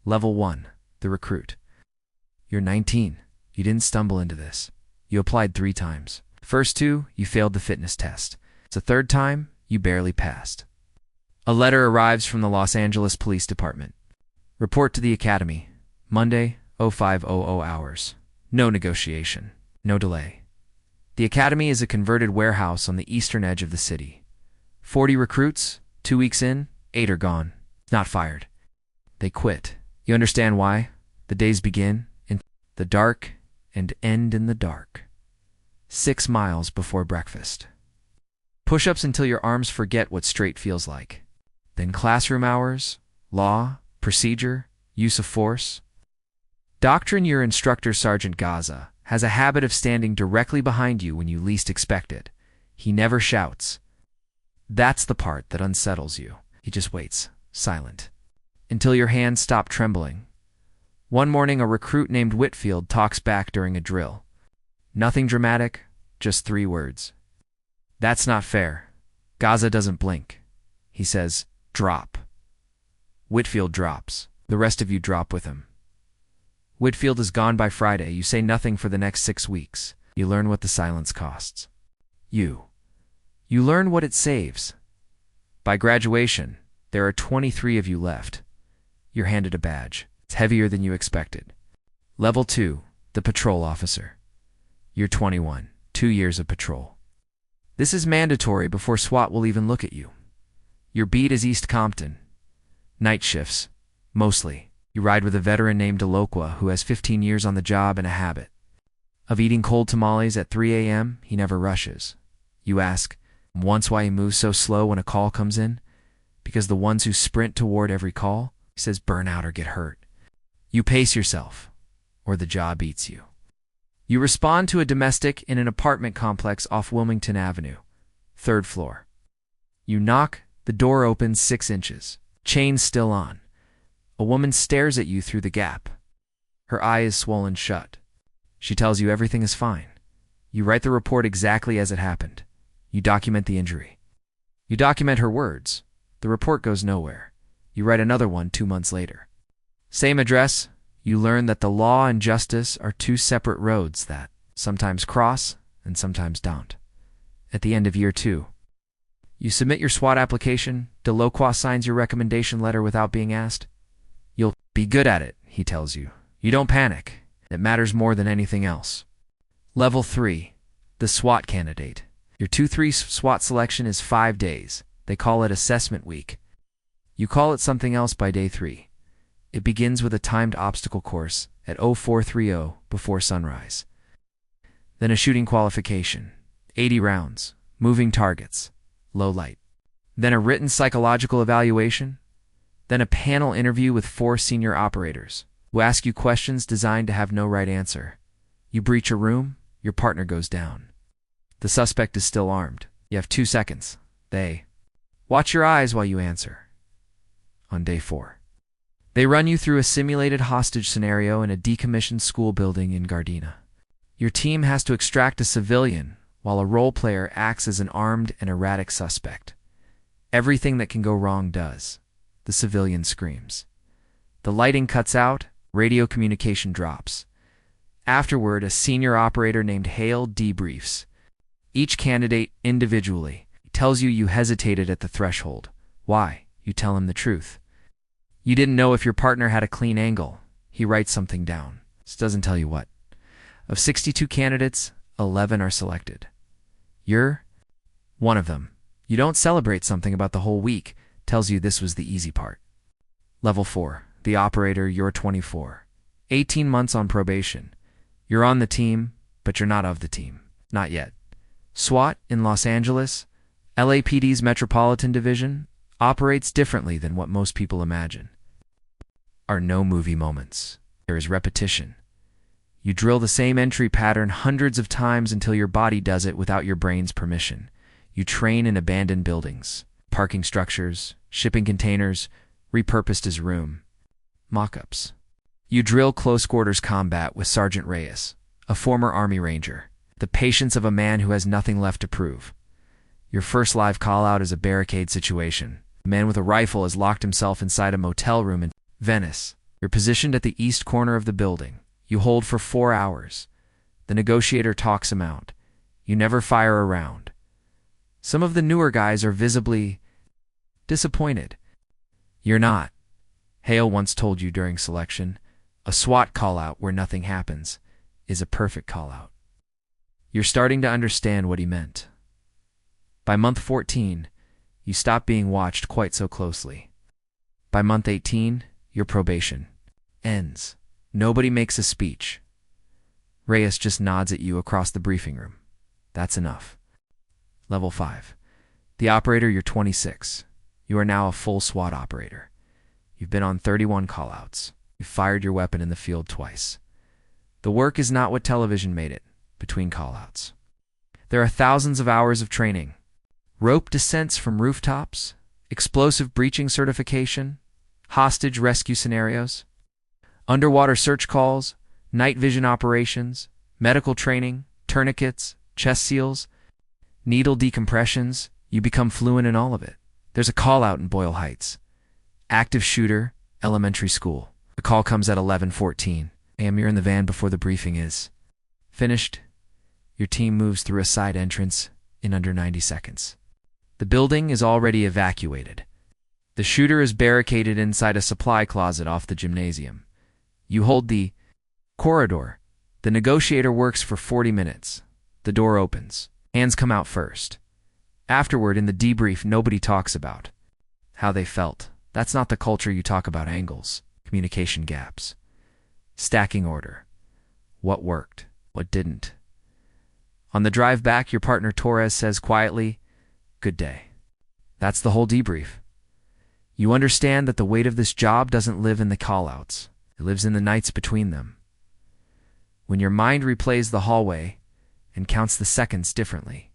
Level 1. The recruit. You're 19. You didn't stumble into this. You applied 3 times. First 2, you failed the fitness test. It's the 3rd time, you barely passed. A letter arrives from the Los Angeles Police Department. Report to the Academy. Monday, 0500 hours. No negotiation. No delay. The Academy is a converted warehouse on the eastern edge of the city. 40 recruits, 2 weeks in, 8 are gone. Not fired. They quit. You understand why? The days begin in the dark and end in the dark. 6 miles before breakfast. Push-ups until your arms forget what straight feels like. Then classroom hours, law, procedure, use of force. Doctrine. Your instructor, Sergeant Gaza, has a habit of standing directly behind you when you least expect it. He never shouts. That's the part that unsettles you. He just waits, silent, until your hands stop trembling. One morning, a recruit named Whitfield talks back during a drill. Nothing dramatic, just 3 words. That's not fair. Gaza doesn't blink. He says, drop. Whitfield drops. The rest of you drop with him. Whitfield is gone by Friday. You say nothing for the next 6 weeks. You learn what the silence costs. You learn what it saves. By graduation, there are 23 of you left. You're handed a badge. It's heavier than you expected. Level 2, the patrol officer. You're 21, 2 years of patrol. This is mandatory before SWAT will even look at you. Your beat is East Compton. Night shifts, mostly. You ride with a veteran named Eloqua who has 15 years on the job and a habit of eating cold tamales at 3 a.m. He never rushes. You ask once why he moves so slow when a call comes in. Because the ones who sprint toward every call, he says, burn out or get hurt. You pace yourself, or the job eats you. You respond to a domestic in an apartment complex off Wilmington Avenue, 3rd floor. You knock, the door opens 6 inches, chains still on. A woman stares at you through the gap. Her eye is swollen shut. She tells you everything is fine. You write the report exactly as it happened. You document the injury. You document her words. The report goes nowhere. You write another one 2 months later. Same address. You learn that the law and justice are 2 separate roads that sometimes cross and sometimes don't. At the end of year 2, you submit your SWAT application. Eloqua signs your recommendation letter without being asked. You'll be good at it, he tells you. You don't panic. It matters more than anything else. Level 3, the SWAT candidate. Your 2-3 SWAT selection is 5 days. They call it assessment week. You call it something else by day 3. It begins with a timed obstacle course at 0430 before sunrise. Then a shooting qualification, 80 rounds, moving targets, low light. Then a written psychological evaluation. Then a panel interview with 4 senior operators who ask you questions designed to have no right answer. You breach a room, your partner goes down. The suspect is still armed. You have 2 seconds. They watch your eyes while you answer. On day 4, they run you through a simulated hostage scenario in a decommissioned school building in Gardena. Your team has to extract a civilian while a role player acts as an armed and erratic suspect. Everything that can go wrong does. The civilian screams. The lighting cuts out, radio communication drops. Afterward, a senior operator named Hale debriefs. Each candidate individually. He tells you hesitated at the threshold. Why? You tell him the truth. You didn't know if your partner had a clean angle. He writes something down. This doesn't tell you what. Of 62 candidates, 11 are selected. You're one of them. You don't celebrate something about the whole week. Tells you this was the easy part. Level 4, the operator. You're 24. 18 months on probation. You're on the team, but you're not of the team. Not yet. SWAT in Los Angeles, LAPD's Metropolitan Division, operates differently than what most people imagine. Are no movie moments. There is repetition. You drill the same entry pattern hundreds of times until your body does it without your brain's permission. You train in abandoned buildings, parking structures, shipping containers, repurposed as room. Mock-ups. You drill close quarters combat with Sergeant Reyes, a former Army Ranger, the patience of a man who has nothing left to prove. Your first live call-out is a barricade situation. A man with a rifle has locked himself inside a motel room in Venice. You're positioned at the east corner of the building. You hold for 4 hours. The negotiator talks amount. You never fire a round. Some of the newer guys are visibly disappointed. You're not. Hale once told you during selection, a SWAT call-out where nothing happens is a perfect call-out. You're starting to understand what he meant. By month 14, you stop being watched quite so closely. By month 18, your probation ends. Nobody makes a speech. Reyes just nods at you across the briefing room. That's enough. Level 5. The operator, you're 26. You are now a full SWAT operator. You've been on 31 callouts. You've fired your weapon in the field twice. The work is not what television made it, between callouts. There are thousands of hours of training. Rope descents from rooftops, explosive breaching certification, hostage rescue scenarios, underwater search calls, night vision operations, medical training, tourniquets, chest seals, needle decompressions. You become fluent in all of it. There's a call out in Boyle Heights. Active shooter, elementary school. The call comes at 11:14 a.m. You're in the van before the briefing is finished. Your team moves through a side entrance in under 90 seconds. The building is already evacuated. The shooter is barricaded inside a supply closet off the gymnasium. You hold the corridor. The negotiator works for 40 minutes. The door opens. Hands come out first. Afterward, in the debrief, nobody talks about how they felt. That's not the culture you talk about. Angles, communication gaps, stacking order, what worked, what didn't. On the drive back, your partner Torres says quietly, "Good day." That's the whole debrief. You understand that the weight of this job doesn't live in the callouts. It lives in the nights between them. When your mind replays the hallway and counts the seconds differently.